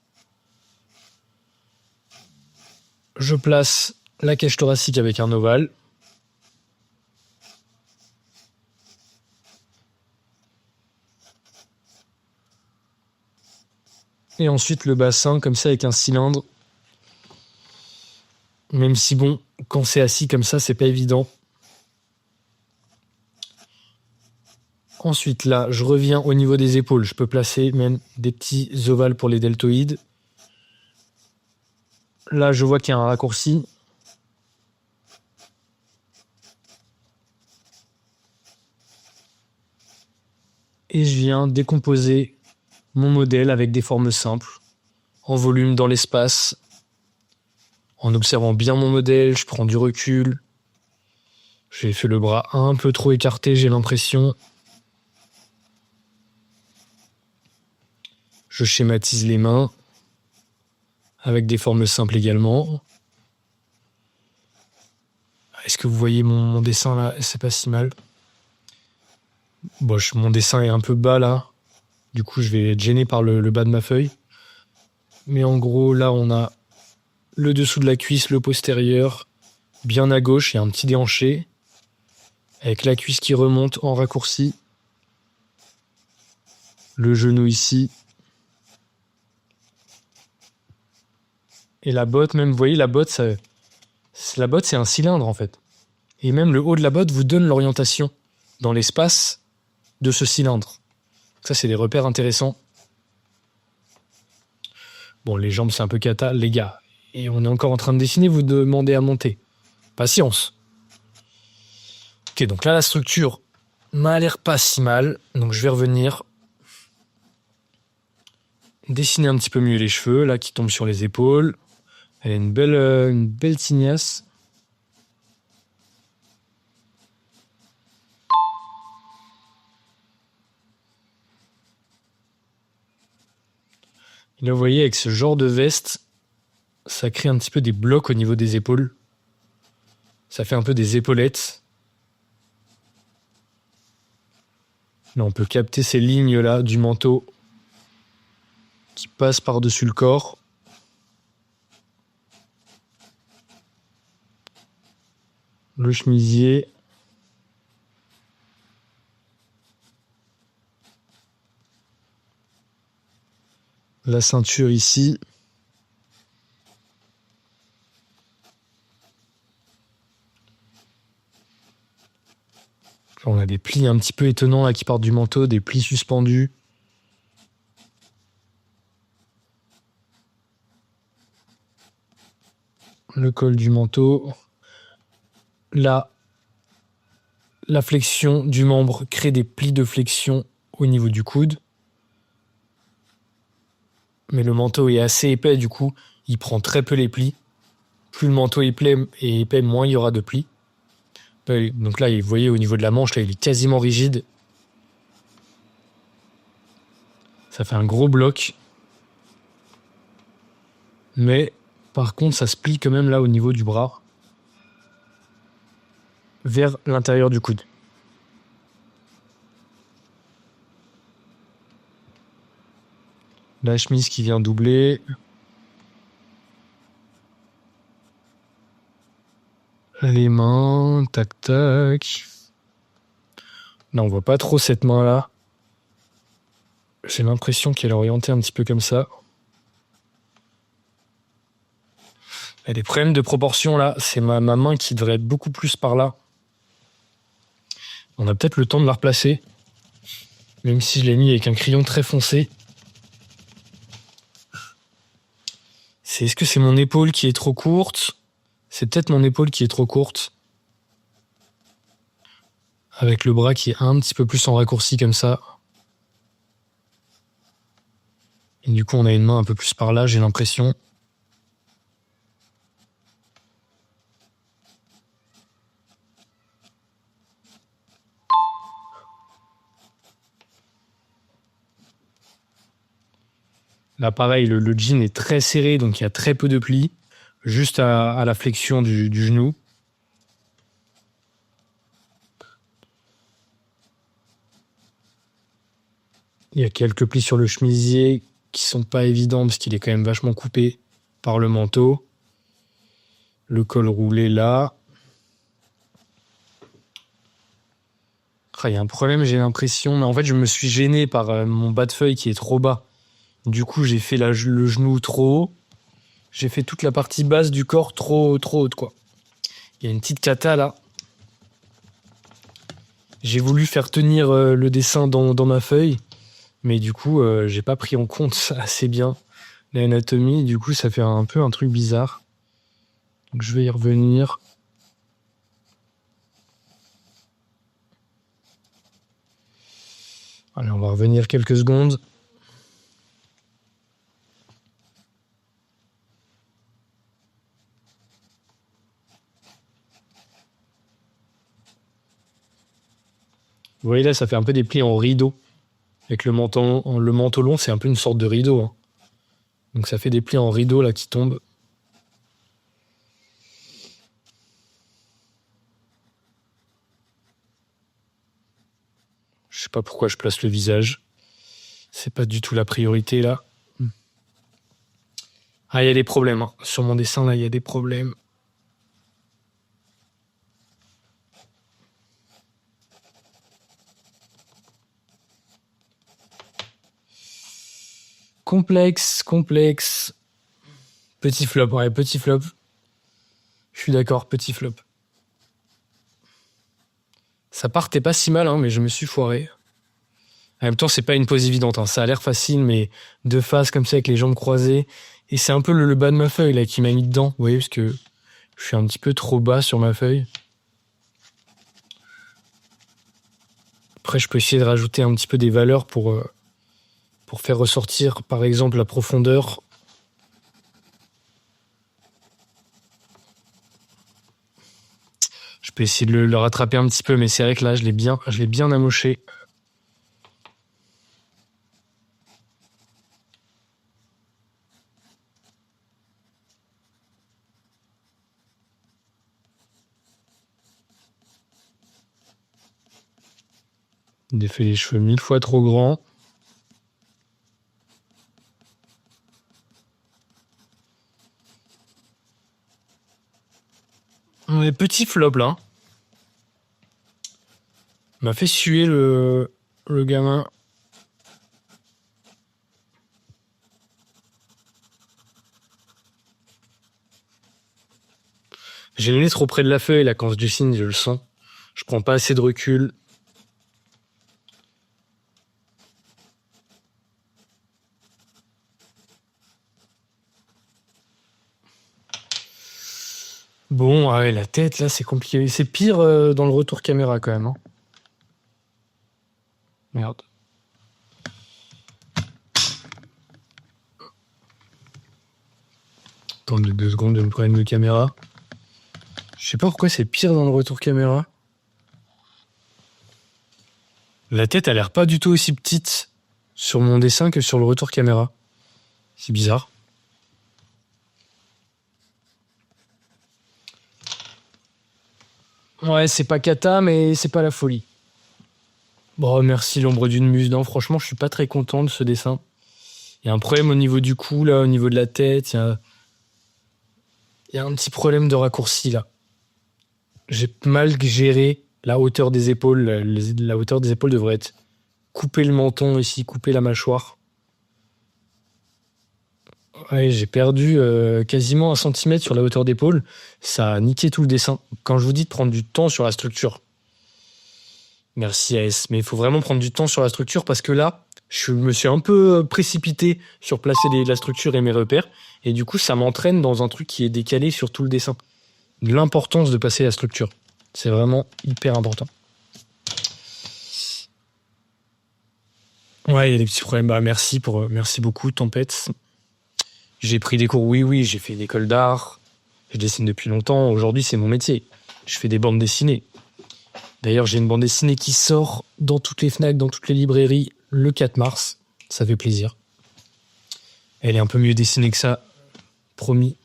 Je place la cage thoracique avec un ovale. Et ensuite le bassin, comme ça, avec un cylindre. Même si bon, quand c'est assis comme ça, c'est pas évident. Ensuite, là, je reviens au niveau des épaules. Je peux placer même des petits ovales pour les deltoïdes. Là, je vois qu'il y a un raccourci. Et je viens décomposer mon modèle avec des formes simples, en volume dans l'espace. En observant bien mon modèle, je prends du recul. J'ai fait le bras un peu trop écarté, j'ai l'impression. Je schématise les mains, avec des formes simples également. Est-ce que vous voyez mon dessin là? C'est pas si mal. Bon, mon dessin est un peu bas là. Du coup, je vais être gêné par le bas de ma feuille. Mais en gros, là, on a le dessous de la cuisse, le postérieur. Bien à gauche, il y a un petit déhanché. Avec la cuisse qui remonte en raccourci. Le genou ici. Et la botte, même, vous voyez, la botte, c'est un cylindre en fait. Et même le haut de la botte vous donne l'orientation dans l'espace de ce cylindre. Ça, c'est des repères intéressants. Bon, les jambes, c'est un peu cata, les gars. Et on est encore en train de dessiner, vous demandez à monter. Patience. Ok, donc là, la structure m'a l'air pas si mal. Donc je vais revenir dessiner un petit peu mieux les cheveux, là, qui tombent sur les épaules. Elle a une belle tignasse. Et là, vous voyez, avec ce genre de veste, ça crée un petit peu des blocs au niveau des épaules. Ça fait un peu des épaulettes. Là, on peut capter ces lignes-là du manteau qui passent par-dessus le corps. le chemisier. La ceinture ici. On a des plis un petit peu étonnants là qui partent du manteau, des plis suspendus. Le col du manteau. Là, la flexion du membre crée des plis de flexion au niveau du coude. Mais le manteau est assez épais, du coup, il prend très peu les plis. Plus le manteau est épais, moins il y aura de plis. Donc là, vous voyez, au niveau de la manche, là, il est quasiment rigide. Ça fait un gros bloc. Mais, par contre, ça se plie quand même là au niveau du bras. Vers l'intérieur du coude. La chemise qui vient doubler. Les mains, tac tac. Là, on voit pas trop cette main-là. J'ai l'impression qu'elle est orientée un petit peu comme ça. Il y a des problèmes de proportion là. C'est ma main qui devrait être beaucoup plus par là. On a peut-être le temps de la replacer. Même si je l'ai mis avec un crayon très foncé. Est-ce que c'est mon épaule qui est trop courte ? C'est peut-être mon épaule qui est trop courte. Avec le bras qui est un petit peu plus en raccourci comme ça. Et du coup, on a une main un peu plus par là, j'ai l'impression. Là, pareil, le jean est très serré, donc il y a très peu de plis. Juste à la flexion du genou. Il y a quelques plis sur le chemisier qui sont pas évidents parce qu'il est quand même vachement coupé par le manteau. Le col roulé là. Il y a un problème, j'ai l'impression. Mais en fait, je me suis gêné par mon bas de feuille qui est trop bas. Du coup, j'ai fait le genou trop haut. J'ai fait toute la partie basse du corps trop haute, quoi. Il y a une petite cata là. J'ai voulu faire tenir le dessin dans ma feuille. Mais du coup, j'ai pas pris en compte assez bien l'anatomie. Du coup, ça fait un peu un truc bizarre. Donc, je vais y revenir. Allez, on va revenir quelques secondes. Vous voyez là, ça fait un peu des plis en rideau. Avec le manteau long, c'est un peu une sorte de rideau. Hein. Donc ça fait des plis en rideau là qui tombent. Je sais pas pourquoi je place le visage. C'est pas du tout la priorité là. Ah, il y a des problèmes. Hein. Sur mon dessin là, il y a des problèmes. Complexe. Petit flop, ouais, petit flop. Je suis d'accord, petit flop. Ça partait pas si mal, hein, mais je me suis foiré. En même temps, c'est pas une pose évidente. Hein. Ça a l'air facile, mais de face comme ça avec les jambes croisées. Et c'est un peu le bas de ma feuille là qui m'a mis dedans. Vous voyez, parce que je suis un petit peu trop bas sur ma feuille. Après, je peux essayer de rajouter un petit peu des valeurs pour faire ressortir, par exemple, la profondeur. Je peux essayer de le rattraper un petit peu, mais c'est vrai que là, je l'ai bien amoché. J'ai fait les cheveux 1000 fois trop grands. Ouais, petit flop là. Il m'a fait suer le gamin. J'ai le nez trop près de la feuille là quand je dessine, je le sens. Je prends pas assez de recul. Bon, ouais, la tête là, c'est compliqué. C'est pire dans le retour caméra quand même. Hein. Merde. Attendez 2 secondes de me prendre une caméra. Je sais pas pourquoi c'est pire dans le retour caméra. La tête a l'air pas du tout aussi petite sur mon dessin que sur le retour caméra. C'est bizarre. Ouais, c'est pas cata, mais c'est pas la folie. Bon, merci l'ombre d'une muse. Non, franchement, je suis pas très content de ce dessin. Il y a un problème au niveau du cou, là, au niveau de la tête. Il y a un petit problème de raccourci, là. J'ai mal géré la hauteur des épaules. La hauteur des épaules devrait être couper le menton ici, couper la mâchoire. Ouais, j'ai perdu quasiment 1 centimètre sur la hauteur d'épaule. Ça a niqué tout le dessin. Quand je vous dis de prendre du temps sur la structure, merci AS, mais il faut vraiment prendre du temps sur la structure parce que là, je me suis un peu précipité sur placer la structure et mes repères. Et du coup, ça m'entraîne dans un truc qui est décalé sur tout le dessin. L'importance de passer la structure. C'est vraiment hyper important. Ouais, il y a des petits problèmes. Bah, merci beaucoup, Tempête. J'ai pris des cours, oui, j'ai fait une école d'art. Je dessine depuis longtemps. Aujourd'hui, c'est mon métier. Je fais des bandes dessinées. D'ailleurs, j'ai une bande dessinée qui sort dans toutes les Fnac, dans toutes les librairies, le 4 mars. Ça fait plaisir. Elle est un peu mieux dessinée que ça, promis.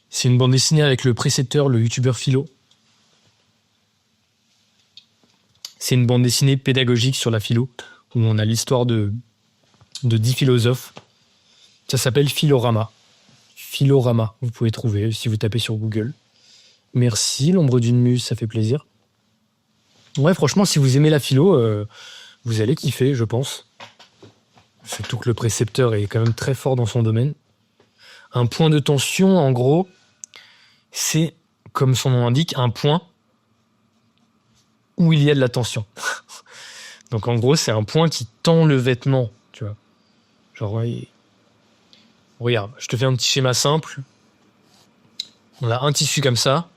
C'est une bande dessinée avec le précepteur, le youtubeur Philo. C'est une bande dessinée pédagogique sur la philo, où on a l'histoire de 10 philosophes. Ça s'appelle Philorama. Philorama, vous pouvez trouver si vous tapez sur Google. Merci, l'ombre d'une muse, ça fait plaisir. Ouais, franchement, si vous aimez la philo, vous allez kiffer, je pense. Surtout que le précepteur est quand même très fort dans son domaine. Un point de tension, en gros, c'est, comme son nom l'indique, un point où il y a de la tension. Donc en gros, c'est un point qui tend le vêtement, tu vois. Genre, ouais, regarde, je te fais un petit schéma simple. On a un tissu comme ça,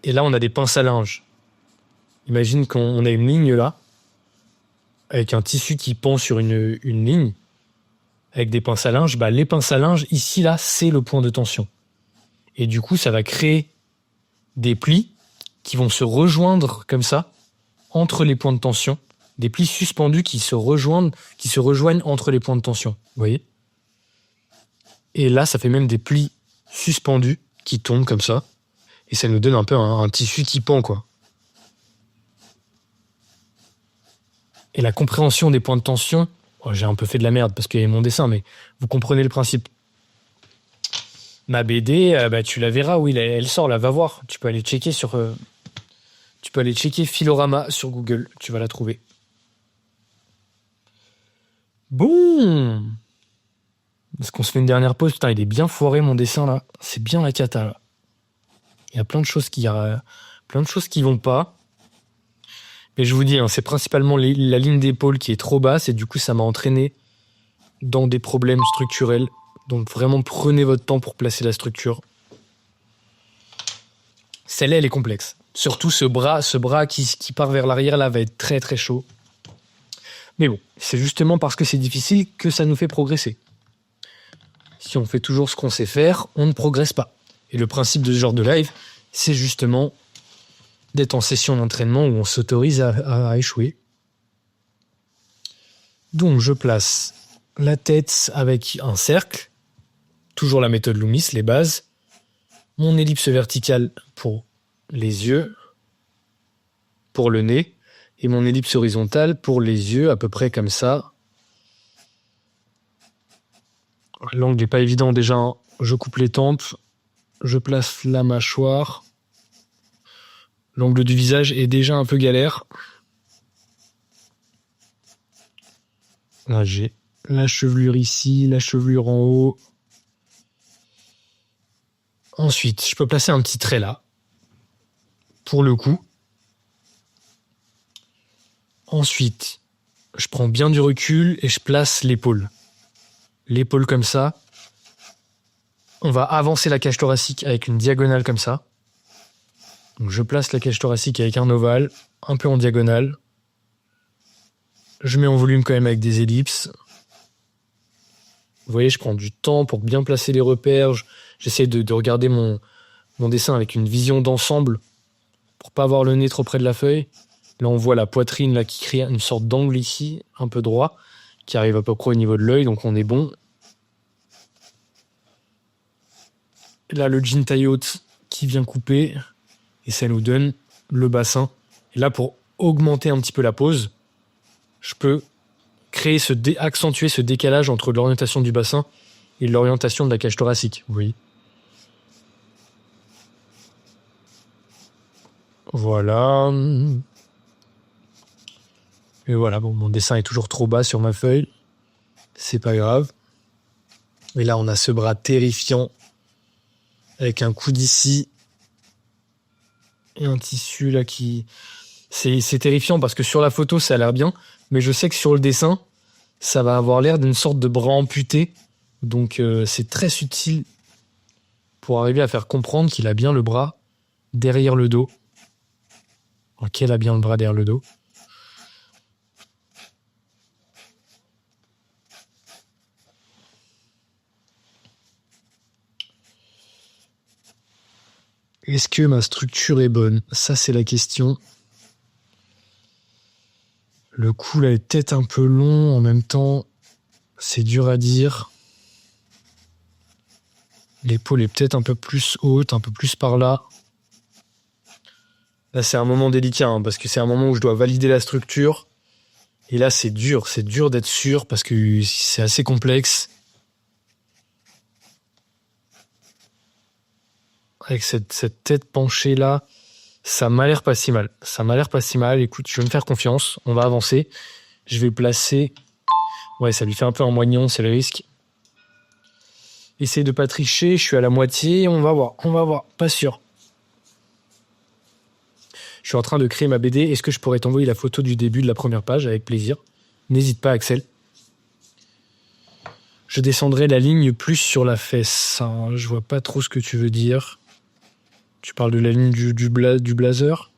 et là on a des pinces à linge. Imagine qu'on a une ligne là, avec un tissu qui pend sur une ligne, avec des pinces à linge. Bah, les pinces à linge, ici là, c'est le point de tension. Et du coup, ça va créer des plis qui vont se rejoindre comme ça, entre les points de tension. Des plis suspendus qui se rejoignent entre les points de tension. Vous voyez ? Et là, ça fait même des plis suspendus qui tombent comme ça. Et ça nous donne un peu un tissu qui pend, quoi. Et la compréhension des points de tension, j'ai un peu fait de la merde parce qu'il y a mon dessin, mais vous comprenez le principe. Ma BD, tu la verras, oui, elle sort là, va voir. Tu peux aller checker Philorama sur Google, tu vas la trouver. Bon. Est-ce qu'on se fait une dernière pause ? Putain, il est bien foiré mon dessin là. C'est bien la cata là. Il y a plein de choses qui vont pas. Mais je vous dis, c'est principalement la ligne d'épaule qui est trop basse et du coup ça m'a entraîné dans des problèmes structurels. Donc vraiment prenez votre temps pour placer la structure. Celle-là, elle est complexe. Surtout ce bras qui part vers l'arrière là va être très très chaud. Mais bon, c'est justement parce que c'est difficile que ça nous fait progresser. Si on fait toujours ce qu'on sait faire, on ne progresse pas. Et le principe de ce genre de live, c'est justement d'être en session d'entraînement où on s'autorise à échouer. Donc je place la tête avec un cercle, toujours la méthode Loomis, les bases, mon ellipse verticale pour les yeux, pour le nez, et mon ellipse horizontale pour les yeux, à peu près comme ça. L'angle n'est pas évident déjà, je coupe les tempes, je place la mâchoire. L'angle du visage est déjà un peu galère. Là, j'ai la chevelure ici, la chevelure en haut. Ensuite, je peux placer un petit trait là, pour le coup. Ensuite, je prends bien du recul et je place l'épaule. L'épaule comme ça. On va avancer la cage thoracique avec une diagonale comme ça. Donc je place la cage thoracique avec un ovale, un peu en diagonale. Je mets en volume quand même avec des ellipses. Vous voyez, je prends du temps pour bien placer les repères. J'essaie de regarder mon dessin avec une vision d'ensemble pour pas avoir le nez trop près de la feuille. Là, on voit la poitrine là, qui crée une sorte d'angle ici, un peu droit, qui arrive à peu près au niveau de l'œil, donc on est bon. Là, le jean taille haute qui vient couper, et ça nous donne le bassin. Et là, pour augmenter un petit peu la pose, je peux créer accentuer ce décalage entre l'orientation du bassin et l'orientation de la cage thoracique. Oui. Voilà. Et voilà, bon, mon dessin est toujours trop bas sur ma feuille. C'est pas grave. Et là, on a ce bras terrifiant avec un coude ici et un tissu là qui... C'est terrifiant parce que sur la photo, ça a l'air bien, mais je sais que sur le dessin, ça va avoir l'air d'une sorte de bras amputé. Donc c'est très subtil pour arriver à faire comprendre qu'il a bien le bras derrière le dos. Ok, il a bien le bras derrière le dos. Est-ce que ma structure est bonne? Ça, c'est la question. Le cou, là, est peut-être un peu long. En même temps, c'est dur à dire. L'épaule est peut-être un peu plus haute, un peu plus par là. Là, c'est un moment délicat, hein, parce que c'est un moment où je dois valider la structure. Et là, c'est dur d'être sûr, parce que c'est assez complexe. Avec cette tête penchée là, ça m'a l'air pas si mal. Écoute, je vais me faire confiance. On va avancer. Je vais placer... Ouais, ça lui fait un peu un moignon, c'est le risque. Essaye de pas tricher, je suis à la moitié. On va voir. Pas sûr. Je suis en train de créer ma BD. Est-ce que je pourrais t'envoyer la photo du début de la première page? Avec plaisir. N'hésite pas, Axel. Je descendrai la ligne plus sur la fesse. Hein, je vois pas trop ce que tu veux dire. Tu parles de la ligne du blazer?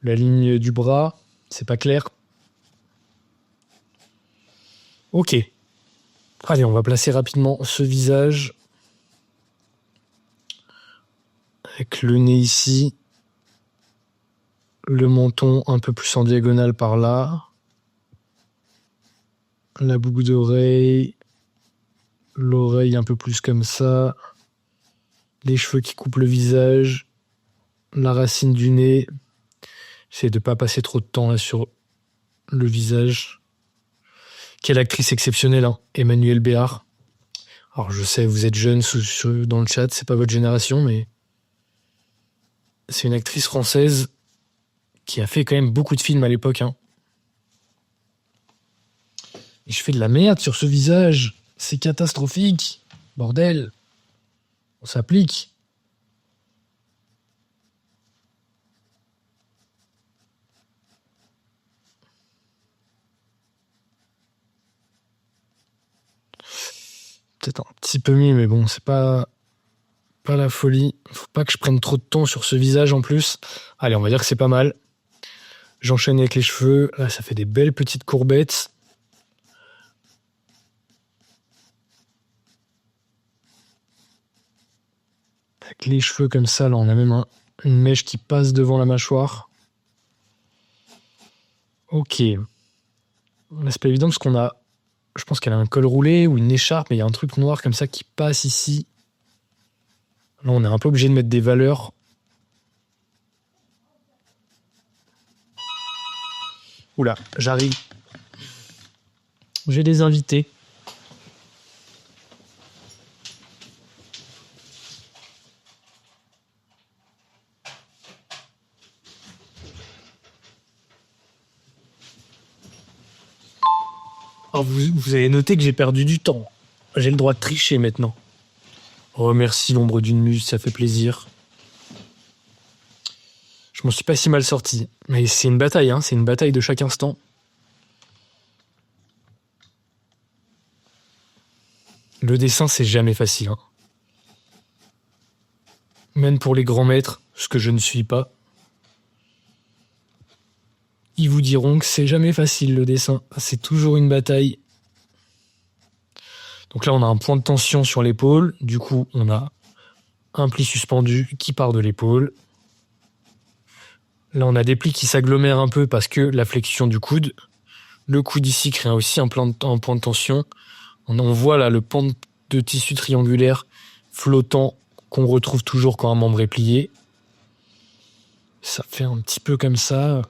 La ligne du bras? C'est pas clair. Ok. Allez, on va placer rapidement ce visage. Avec le nez ici. Le menton un peu plus en diagonale par là. La boucle d'oreille. L'oreille un peu plus comme ça. Les cheveux qui coupent le visage. La racine du nez. J'essaie de pas passer trop de temps là sur le visage. Quelle actrice exceptionnelle, hein, Emmanuelle Béard. Alors je sais, vous êtes jeunes dans le chat, c'est pas votre génération, mais c'est une actrice française qui a fait quand même beaucoup de films à l'époque. Hein. Et je fais de la merde sur ce visage. C'est catastrophique. Bordel. On s'applique. Peut-être un petit peu mieux, mais bon, c'est pas la folie. Faut pas que je prenne trop de temps sur ce visage en plus. Allez, on va dire que c'est pas mal. J'enchaîne avec les cheveux. Là, ça fait des belles petites courbettes. Avec les cheveux comme ça, là, on a même une mèche qui passe devant la mâchoire. Ok. Là, c'est pas évident parce qu'on a... Je pense qu'elle a un col roulé ou une écharpe, mais il y a un truc noir comme ça qui passe ici. Là, on est un peu obligé de mettre des valeurs. Oula, j'arrive. J'ai des invités. Alors vous avez noté que j'ai perdu du temps. J'ai le droit de tricher maintenant. Oh merci l'ombre d'une muse, ça fait plaisir. Je m'en suis pas si mal sorti. Mais c'est une bataille, hein, c'est une bataille de chaque instant. Le dessin, c'est jamais facile. Hein. Même pour les grands maîtres, ce que je ne suis pas, ils vous diront que c'est jamais facile le dessin. C'est toujours une bataille. Donc là, on a un point de tension sur l'épaule. Du coup, on a un pli suspendu qui part de l'épaule. Là, on a des plis qui s'agglomèrent un peu parce que la flexion du coude. Le coude ici crée aussi un point de tension. On voit là le pan de tissu triangulaire flottant qu'on retrouve toujours quand un membre est plié. Ça fait un petit peu comme ça.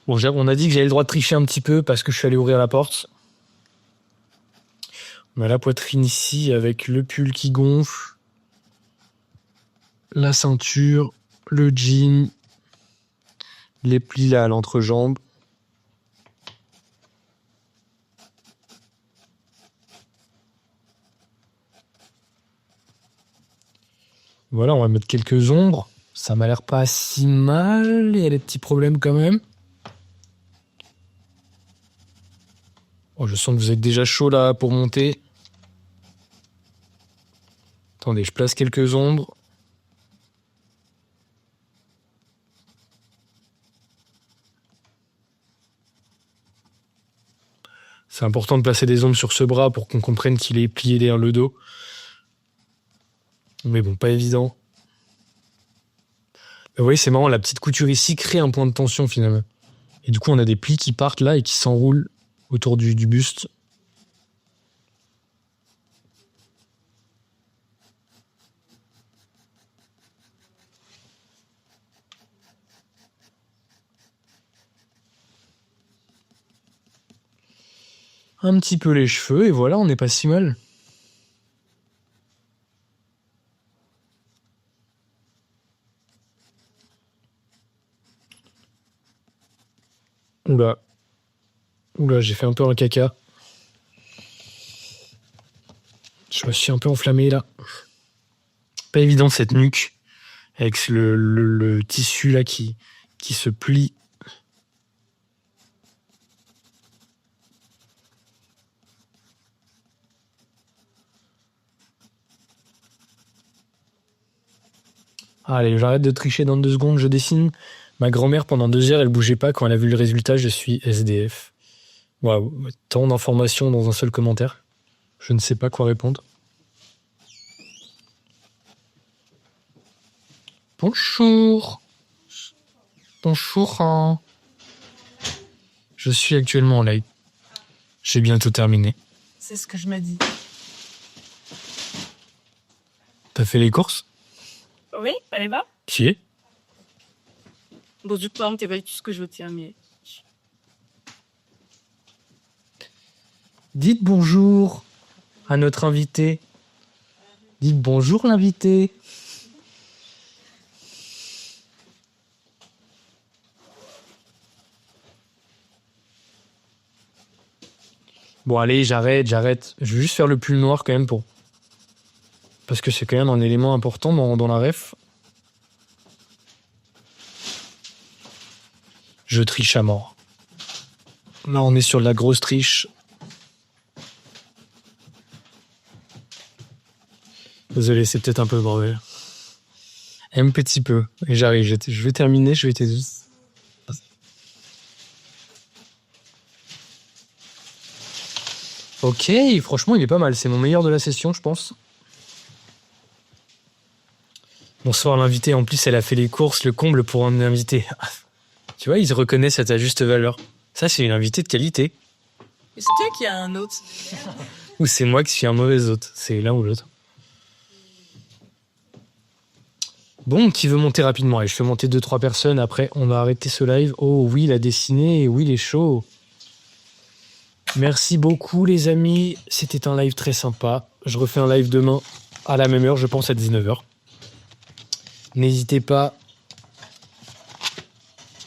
Bon, on a dit que j'avais le droit de tricher un petit peu parce que je suis allé ouvrir la porte. On a la poitrine ici avec le pull qui gonfle, la ceinture, le jean, les plis là à l'entrejambe. Voilà, on va mettre quelques ombres. Ça m'a l'air pas si mal. Il y a des petits problèmes quand même. Oh, je sens que vous êtes déjà chaud là pour monter. Attendez, je place quelques ombres. C'est important de placer des ombres sur ce bras pour qu'on comprenne qu'il est plié derrière le dos. Mais bon, pas évident. Vous voyez, c'est marrant, la petite couture ici crée un point de tension finalement. Et du coup, on a des plis qui partent là et qui s'enroulent autour du buste. Un petit peu les cheveux et voilà, on n'est pas si mal. Oula. Oula, j'ai fait un peu un caca. Je me suis un peu enflammé là. Pas évident cette nuque. Avec le tissu là qui se plie. Allez, j'arrête de tricher dans 2 secondes, je dessine. Ma grand-mère, pendant 2 heures, elle bougeait pas. Quand elle a vu le résultat, je suis SDF. Waouh, tant d'informations dans un seul commentaire. Je ne sais pas quoi répondre. Bonjour. Bonjour. Hein. Je suis actuellement en live. J'ai bientôt terminé. C'est ce que je me dis. T'as fait les courses? Oui, allez va. Qui est? Bon, du coup, par exemple, t'es pas du tout ce que je retiens, mais... Dites bonjour à notre invité. Dites bonjour l'invité. Bon allez, j'arrête. Je vais juste faire le pull noir quand même pour... Parce que c'est quand même un élément important dans la ref. Je triche à mort. Là, on est sur de la grosse triche. Désolé, c'est peut-être un peu bordel. Un petit peu. Et j'arrive, je vais terminer, je vais t'aider. Ok, franchement, il est pas mal. C'est mon meilleur de la session, je pense. Bonsoir l'invité. En plus, elle a fait les courses, le comble pour un invité. Tu vois, ils se reconnaissent à ta juste valeur. Ça, c'est une invitée de qualité. Est-ce qu'il y a un autre? Ou c'est moi qui suis un mauvais hôte. C'est l'un ou l'autre. Bon, qui veut monter rapidement? Allez, je fais monter 2-3 personnes. Après, on va arrêter ce live. Oh oui, il a dessiné. Oui, il est chaud. Merci beaucoup, les amis. C'était un live très sympa. Je refais un live demain à la même heure, je pense à 19h. N'hésitez pas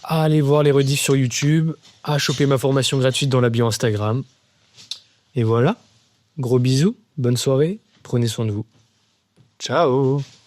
à aller voir les rediffs sur YouTube, à choper ma formation gratuite dans la bio Instagram. Et voilà. Gros bisous, bonne soirée, prenez soin de vous. Ciao!